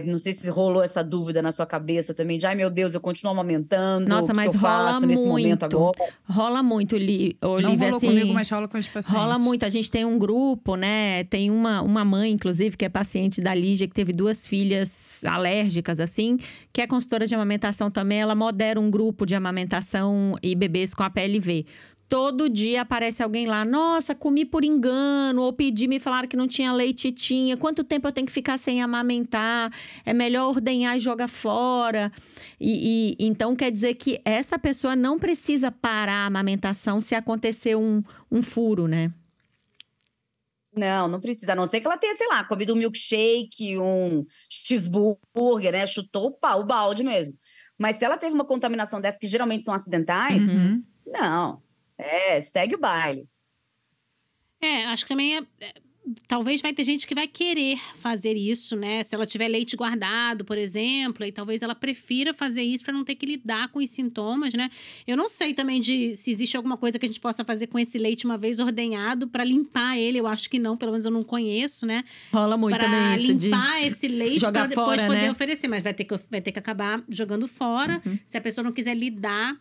Speaker 2: Não sei se rolou essa dúvida na sua cabeça também, de ai meu Deus, eu continuo amamentando.
Speaker 4: Nossa, mas rola muito. Nesse momento agora? Rola muito, Olivia.
Speaker 1: Não rolou
Speaker 4: assim,
Speaker 1: comigo, mas rola com os pacientes.
Speaker 4: Rola muito. A gente tem um grupo, né? Tem uma mãe, inclusive, que é paciente da Lígia, que teve 2 filhas alérgicas, assim, que é consultora de amamentação também. Ela modera um grupo de amamentação e bebês com a PLV. Todo dia aparece alguém lá, nossa, comi por engano, ou pedi, me falaram que não tinha leite e tinha. Quanto tempo eu tenho que ficar sem amamentar? É melhor ordenhar e jogar fora. Então, quer dizer que essa pessoa não precisa parar a amamentação se acontecer um furo, né?
Speaker 2: Não precisa. A não ser que ela tenha, sei lá, comido um milkshake, um cheeseburger, né? Chutou o balde mesmo. Mas se ela teve uma contaminação dessas, que geralmente são acidentais, não. Segue o baile.
Speaker 3: Acho que também talvez vai ter gente que vai querer fazer isso, né? Se ela tiver leite guardado, por exemplo, e talvez ela prefira fazer isso para não ter que lidar com os sintomas, né? Eu não sei também se existe alguma coisa que a gente possa fazer com esse leite uma vez ordenhado para limpar ele. Eu acho que não, pelo menos eu não conheço, né?
Speaker 4: Rola muito também isso de
Speaker 3: limpar esse leite para depois
Speaker 4: fora,
Speaker 3: poder
Speaker 4: né?
Speaker 3: oferecer, mas vai ter que acabar jogando fora se a pessoa não quiser lidar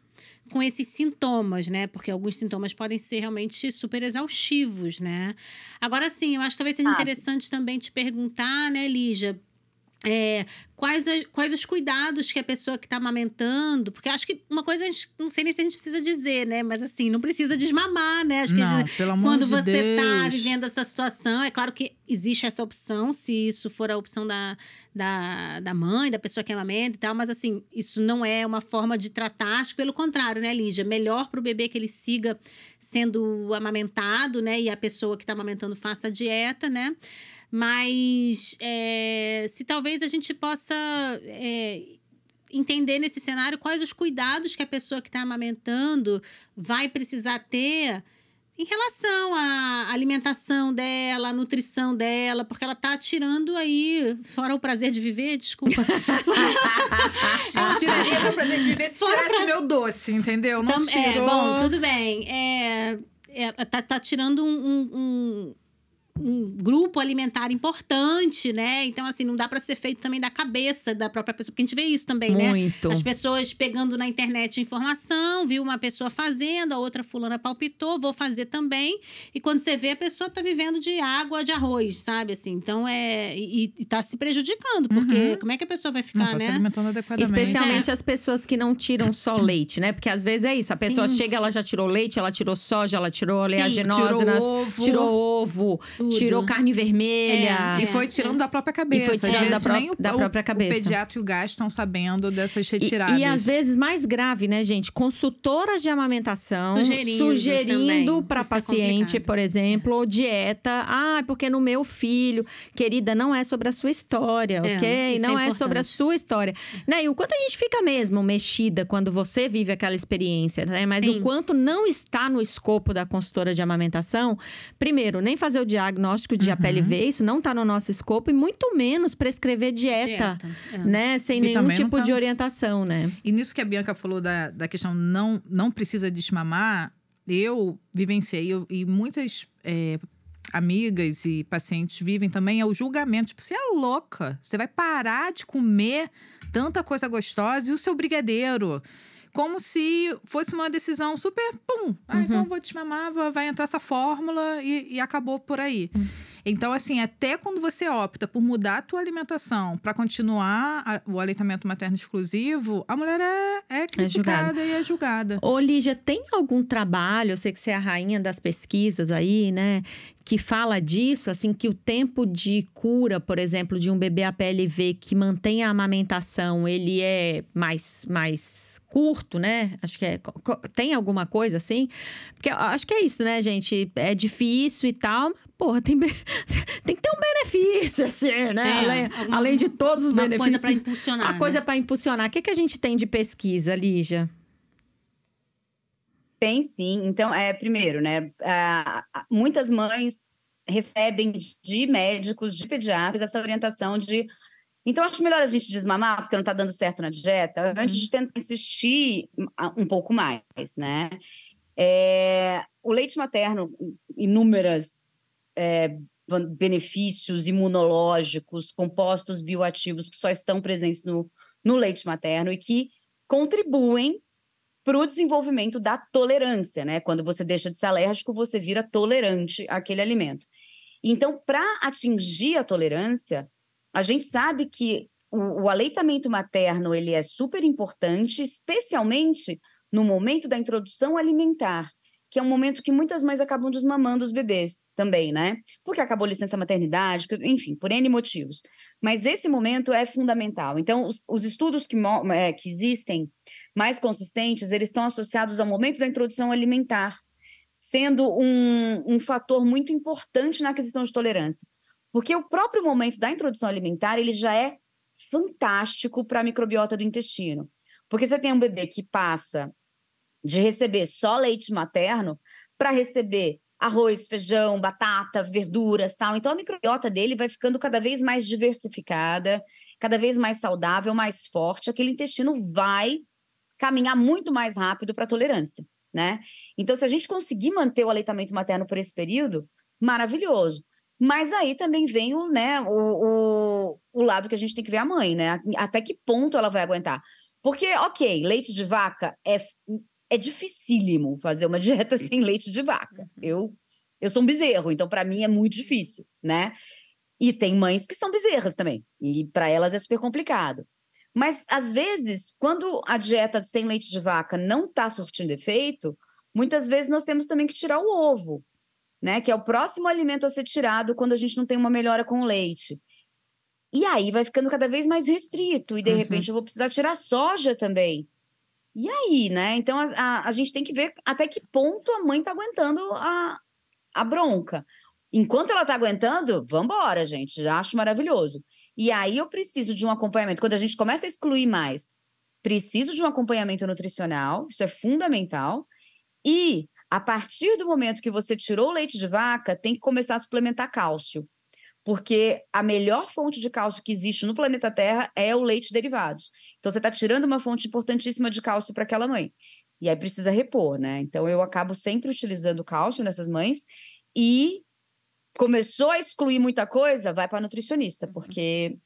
Speaker 3: com esses sintomas, né? Porque alguns sintomas podem ser realmente super exaustivos, né? Agora, sim, eu acho que talvez seja interessante também te perguntar, né, Lígia? Quais os cuidados que a pessoa que está amamentando... Porque acho que uma coisa, não sei nem se a gente precisa dizer, né? Mas assim, não precisa desmamar, né? Acho que
Speaker 1: pelo amor
Speaker 3: quando
Speaker 1: de
Speaker 3: você está
Speaker 1: Deus.
Speaker 3: vivendo essa situação, é claro que existe essa opção, se isso for a opção da mãe, da pessoa que amamenta e tal. Mas assim, isso não é uma forma de tratar. Acho que pelo contrário, né, Lígia? Melhor para o bebê que ele siga sendo amamentado, né? E a pessoa que está amamentando faça a dieta, né? Mas se talvez a gente possa entender nesse cenário quais os cuidados que a pessoa que está amamentando vai precisar ter em relação à alimentação dela, à nutrição dela, porque ela está tirando aí, fora o prazer de viver, desculpa.
Speaker 1: Eu tiraria meu prazer de viver se tirasse meu doce, entendeu? Não tirou.
Speaker 3: Bom, tudo bem. Tá tirando um grupo alimentar importante, né? Então, assim, não dá para ser feito também da cabeça da própria pessoa, porque a gente vê isso também,
Speaker 4: Muito.
Speaker 3: né? As pessoas pegando na internet informação, viu uma pessoa fazendo, a outra fulana palpitou, vou fazer também. E quando você vê, a pessoa tá vivendo de água, de arroz, sabe? Assim, então, e tá se prejudicando, porque como é que a pessoa vai ficar,
Speaker 1: não tá
Speaker 3: né?
Speaker 1: se alimentando adequadamente.
Speaker 4: Especialmente as pessoas que não tiram só leite, né? Porque às vezes é isso, a pessoa chega, ela já tirou leite, ela tirou soja, ela tirou oleaginose, tirou ovo, tirou carne vermelha.
Speaker 1: E foi tirando da própria cabeça.
Speaker 4: E foi tirando da própria cabeça.
Speaker 1: O pediatra e o gastro estão sabendo dessas retiradas.
Speaker 4: E às vezes mais grave, né, gente? Consultoras de amamentação
Speaker 3: sugerindo
Speaker 4: para paciente, por exemplo, dieta. Porque no meu filho, querida, não é sobre a sua história, ok? Não é sobre a sua história. Né? E o quanto a gente fica mesmo mexida quando você vive aquela experiência, né? Mas o quanto não está no escopo da consultora de amamentação, primeiro, nem fazer o diagnóstico de APLV, isso não está no nosso escopo, e muito menos prescrever dieta. Né? Sem nenhum tipo de orientação, né?
Speaker 1: E nisso que a Bianca falou da questão não precisa desmamar, eu vivenciei, e muitas amigas e pacientes vivem também, é o julgamento. Tipo, você é louca, você vai parar de comer tanta coisa gostosa, e o seu brigadeiro. Como se fosse uma decisão super, pum, então eu vou desmamar, vai entrar essa fórmula e acabou por aí. Então, assim, até quando você opta por mudar a tua alimentação para continuar o aleitamento materno exclusivo, a mulher é criticada e é julgada.
Speaker 4: Ô, Lígia, tem algum trabalho, eu sei que você é a rainha das pesquisas aí, né, que fala disso, assim, que o tempo de cura, por exemplo, de um bebê APLV que mantém a amamentação, ele é mais curto, né? Acho que tem alguma coisa assim? Porque acho que é isso, né, gente? É difícil e tal, mas, porra, tem que ter um benefício, assim, né? Além de todos os benefícios.
Speaker 3: Uma coisa para impulsionar.
Speaker 4: A coisa para impulsionar. O que a gente tem de pesquisa, Lígia?
Speaker 2: Tem sim. Então, primeiro, né? Muitas mães recebem de médicos, de pediatras, essa orientação de... Então, acho melhor a gente desmamar, porque não está dando certo na dieta, antes de tentar insistir um pouco mais, né? O leite materno, inúmeros benefícios imunológicos, compostos bioativos que só estão presentes no leite materno e que contribuem para o desenvolvimento da tolerância, né? Quando você deixa de ser alérgico, você vira tolerante àquele alimento. Então, para atingir a tolerância, a gente sabe que o aleitamento materno ele é super importante, especialmente no momento da introdução alimentar, que é um momento que muitas mães acabam desmamando os bebês também, né? Porque acabou licença maternidade, enfim, por N motivos. Mas esse momento é fundamental. Então, os estudos que existem mais consistentes, eles estão associados ao momento da introdução alimentar, sendo um fator muito importante na aquisição de tolerância. Porque o próprio momento da introdução alimentar, ele já é fantástico para a microbiota do intestino. Porque você tem um bebê que passa de receber só leite materno para receber arroz, feijão, batata, verduras, tal. Então, a microbiota dele vai ficando cada vez mais diversificada, cada vez mais saudável, mais forte. Aquele intestino vai caminhar muito mais rápido para a tolerância, né? Então, se a gente conseguir manter o aleitamento materno por esse período, maravilhoso. Mas aí também vem o lado que a gente tem que ver a mãe, né? Até que ponto ela vai aguentar. Porque, ok, leite de vaca é dificílimo fazer uma dieta sem leite de vaca. Eu sou um bezerro, então para mim é muito difícil, né? E tem mães que são bezerras também, e para elas é super complicado. Mas, às vezes, quando a dieta sem leite de vaca não está surtindo efeito, muitas vezes nós temos também que tirar o ovo, né? Que é o próximo alimento a ser tirado quando a gente não tem uma melhora com o leite. E aí vai ficando cada vez mais restrito, e de repente eu vou precisar tirar soja também. E aí, né? Então a gente tem que ver até que ponto a mãe tá aguentando a bronca. Enquanto ela tá aguentando, vambora, gente, já acho maravilhoso. E aí eu preciso de um acompanhamento. Quando a gente começa a excluir mais, preciso de um acompanhamento nutricional, isso é fundamental. E a partir do momento que você tirou o leite de vaca, tem que começar a suplementar cálcio. Porque a melhor fonte de cálcio que existe no planeta Terra é o leite derivados. Então, você está tirando uma fonte importantíssima de cálcio para aquela mãe. E aí precisa repor, né? Então, eu acabo sempre utilizando cálcio nessas mães. E começou a excluir muita coisa, vai para a nutricionista, porque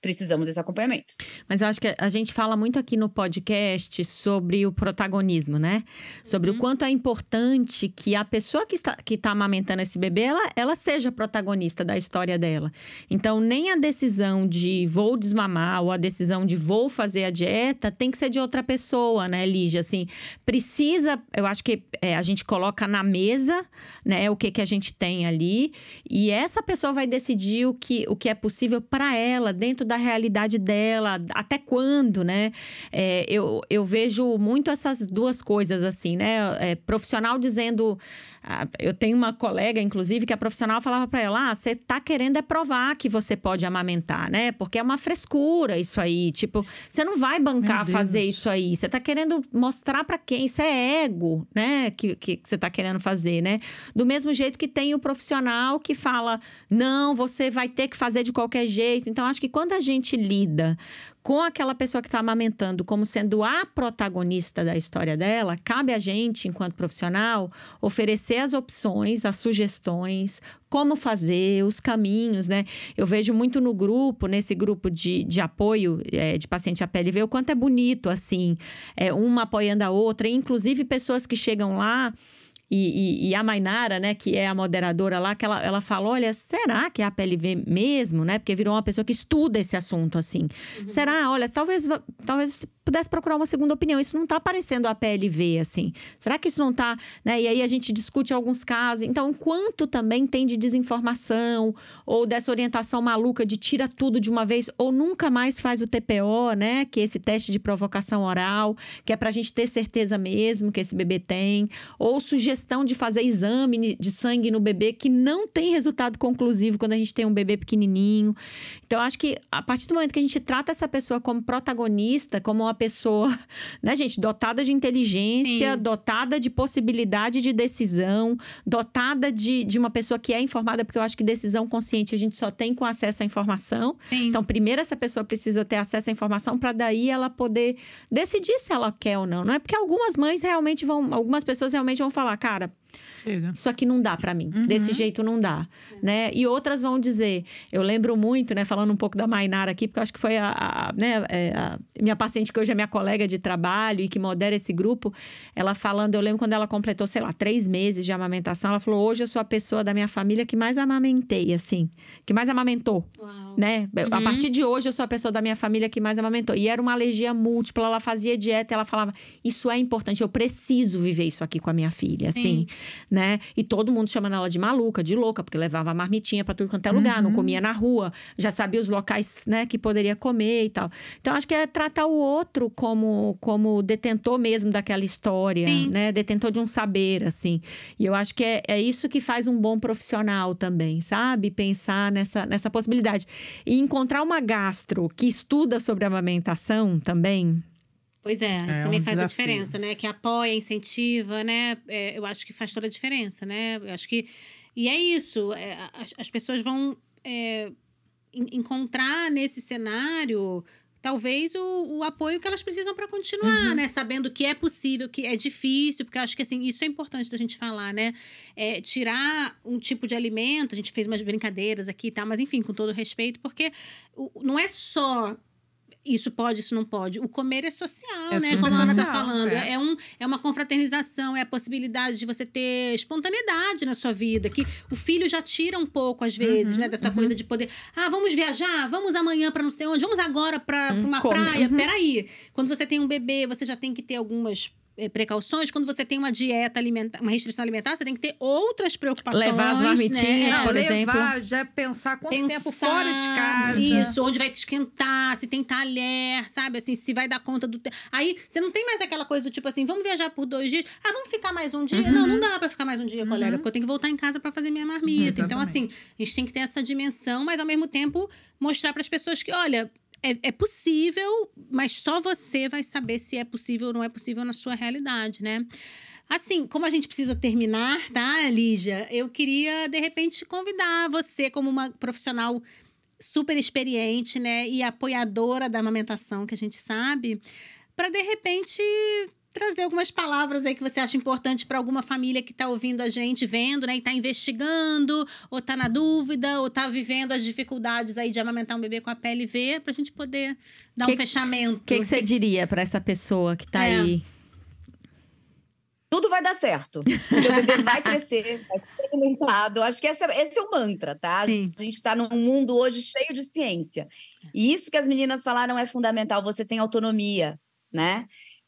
Speaker 2: precisamos desse acompanhamento.
Speaker 4: Mas eu acho que a gente fala muito aqui no podcast sobre o protagonismo, né? Sobre o quanto é importante que a pessoa que está amamentando esse bebê, ela seja protagonista da história dela. Então, nem a decisão de vou desmamar ou a decisão de vou fazer a dieta tem que ser de outra pessoa, né, Lígia? Assim, precisa, eu acho que a gente coloca na mesa, né, o que a gente tem ali, e essa pessoa vai decidir o que é possível para ela, dentro da realidade dela, até quando, né? Eu vejo muito essas duas coisas, assim, né? Profissional dizendo... eu tenho uma colega, inclusive, que a profissional falava para ela, você tá querendo provar que você pode amamentar, né? Porque é uma frescura isso aí, tipo, você não vai bancar fazer isso aí, você tá querendo mostrar para quem? Isso é ego, né? Que você tá querendo fazer, né? Do mesmo jeito que tem o profissional que fala, não, você vai ter que fazer de qualquer jeito. Então, acho que quando a gente lida com aquela pessoa que está amamentando como sendo a protagonista da história dela, cabe a gente, enquanto profissional, oferecer as opções, as sugestões, como fazer, os caminhos, né? Eu vejo muito no grupo, nesse grupo de apoio de paciente APLV, o quanto é bonito, assim, uma apoiando a outra, inclusive pessoas que chegam lá. E a Mainara, né, que é a moderadora lá, que ela fala, olha, será que é a PLV mesmo, né? Porque virou uma pessoa que estuda esse assunto, assim. Será? Olha, talvez você pudesse procurar uma segunda opinião. Isso não tá parecendo a PLV, assim. Será que isso não tá, né? E aí a gente discute alguns casos. Então, quanto também tem de desinformação ou dessa orientação maluca de tira tudo de uma vez ou nunca mais faz o TPO, né? Que é esse teste de provocação oral, que é pra gente ter certeza mesmo que esse bebê tem. Ou sugestão de fazer exame de sangue no bebê que não tem resultado conclusivo quando a gente tem um bebê pequenininho. Então, eu acho que a partir do momento que a gente trata essa pessoa como protagonista, como uma pessoa, né, gente, dotada de inteligência, sim, dotada de possibilidade de decisão, dotada de uma pessoa que é informada, porque eu acho que decisão consciente a gente só tem com acesso à informação. Sim. Então, primeiro essa pessoa precisa ter acesso à informação para daí ela poder decidir se ela quer ou não. Não é porque algumas pessoas realmente vão falar, cara, isso aqui não dá pra mim, desse jeito não dá, né? E outras vão dizer, eu lembro muito, né, falando um pouco da Mainara aqui, porque eu acho que foi a minha paciente, que hoje é minha colega de trabalho e que modera esse grupo, ela falando, eu lembro quando ela completou, sei lá, 3 meses de amamentação, ela falou, hoje eu sou a pessoa da minha família que mais amamentei, assim, que mais amamentou, né? A partir de hoje eu sou a pessoa da minha família que mais amamentou. E era uma alergia múltipla, ela fazia dieta, ela falava, isso é importante, eu preciso viver isso aqui com a minha filha, assim, né? E todo mundo chamando ela de maluca, de louca, porque levava a marmitinha pra tudo quanto é lugar, não comia na rua, já sabia os locais, né, que poderia comer e tal. Então, acho que é tratar o outro como detentor mesmo daquela história, né? Detentor de um saber, assim. E eu acho que é isso que faz um bom profissional também, sabe? Pensar nessa possibilidade. E encontrar uma gastro que estuda sobre a amamentação também.
Speaker 3: Pois isso também faz a diferença, né? Que apoia, incentiva, né? Eu acho que faz toda a diferença, né? Eu acho que... E é isso, as pessoas vão encontrar nesse cenário, talvez, o apoio que elas precisam para continuar, né? Sabendo que é possível, que é difícil, porque eu acho que, assim, isso é importante da gente falar, né? Tirar um tipo de alimento, a gente fez umas brincadeiras aqui e tal, mas, enfim, com todo respeito, porque não é só... Isso pode, isso não pode. O comer é social, né? Como a Ana está falando. É uma confraternização, é a possibilidade de você ter espontaneidade na sua vida. Que o filho já tira um pouco, às vezes, né? Dessa coisa de poder... vamos viajar? Vamos amanhã para não sei onde? Vamos agora para uma praia? Peraí. Quando você tem um bebê, você já tem que ter algumas... precauções. Quando você tem uma dieta alimentar, uma restrição alimentar, você tem que ter outras preocupações.
Speaker 4: Levar as marmitinhas, por exemplo.
Speaker 1: Já pensar quanto tempo fora de casa.
Speaker 3: Isso, onde vai te esquentar, se tem talher, sabe? Assim, se vai dar conta do... Aí, você não tem mais aquela coisa do tipo assim, vamos viajar por 2 dias? Vamos ficar mais um dia? Não dá pra ficar mais um dia, colega, porque eu tenho que voltar em casa pra fazer minha marmita. Exatamente. Então, assim, a gente tem que ter essa dimensão, mas ao mesmo tempo mostrar pras pessoas que, olha... É possível, mas só você vai saber se é possível ou não é possível na sua realidade, né? Assim, como a gente precisa terminar, tá, Lígia? Eu queria, de repente, convidar você como uma profissional super experiente, né? E apoiadora da amamentação, que a gente sabe, para, de repente... trazer algumas palavras aí que você acha importante para alguma família que está ouvindo a gente, vendo, né? E está investigando, ou está na dúvida, ou está vivendo as dificuldades aí de amamentar um bebê com a PLV, para a gente poder dar um fechamento.
Speaker 4: O que você diria para essa pessoa que está aí?
Speaker 2: Tudo vai dar certo. O bebê vai crescer, vai ser alimentado. Acho que esse é o mantra, tá? Sim. A gente está num mundo hoje cheio de ciência. E isso que as meninas falaram é fundamental. Você tem autonomia, né?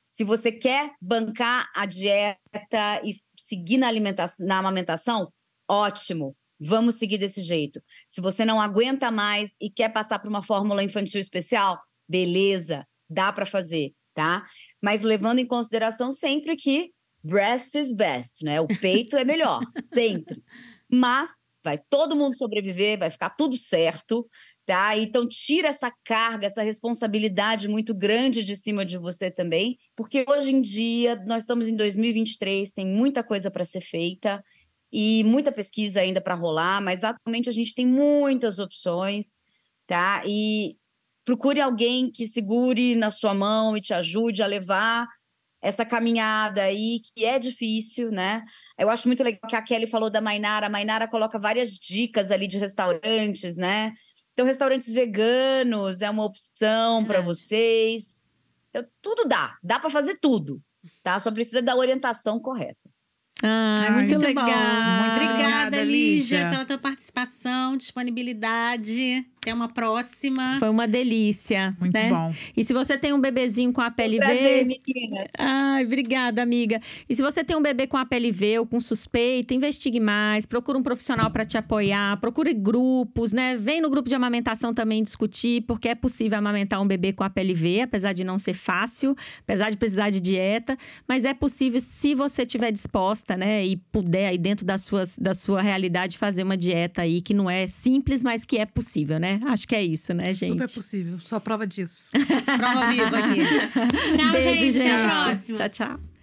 Speaker 2: Se você quer bancar a dieta e seguir na amamentação, ótimo, vamos seguir desse jeito. Se você não aguenta mais e quer passar por uma fórmula infantil especial, beleza, dá para fazer, tá? Mas levando em consideração sempre que breast is best, né? O peito é melhor, sempre. Mas vai todo mundo sobreviver, vai ficar tudo certo, tá? Então, tira essa carga, essa responsabilidade muito grande de cima de você também, porque hoje em dia, nós estamos em 2023, tem muita coisa para ser feita e muita pesquisa ainda para rolar, mas atualmente a gente tem muitas opções, tá? E procure alguém que segure na sua mão e te ajude a levar essa caminhada aí, que é difícil, né? Eu acho muito legal que a Kelly falou da Mainara. A Mainara coloca várias dicas ali de restaurantes, né? Então, restaurantes veganos é uma opção para vocês. Então, tudo dá para fazer tudo, tá? Só precisa da orientação correta.
Speaker 4: Muito legal.
Speaker 3: Bom. Muito obrigada, Lígia,
Speaker 1: Lígia,
Speaker 3: pela tua participação, disponibilidade. Até uma próxima.
Speaker 4: Foi uma delícia.
Speaker 1: Muito
Speaker 4: né?
Speaker 1: bom.
Speaker 4: E se você tem um bebezinho com a pele
Speaker 2: Prazer,
Speaker 4: V.
Speaker 2: menina.
Speaker 4: Ai, obrigada, amiga. E se você tem um bebê com a pele V ou com suspeita, investigue mais, procura um profissional para te apoiar, procure grupos, né? Vem no grupo de amamentação também discutir, porque é possível amamentar um bebê com a pele V, apesar de não ser fácil, apesar de precisar de dieta, mas é possível se você estiver disposta, né? E puder aí dentro da sua realidade fazer uma dieta aí que não é simples, mas que é possível, né? Acho que é isso, né, gente?
Speaker 1: Super possível. Só prova disso.
Speaker 3: Prova viva aqui. Tchau,
Speaker 4: Beijo,
Speaker 3: gente. Até a
Speaker 4: gente.
Speaker 3: próxima.
Speaker 4: Tchau, tchau.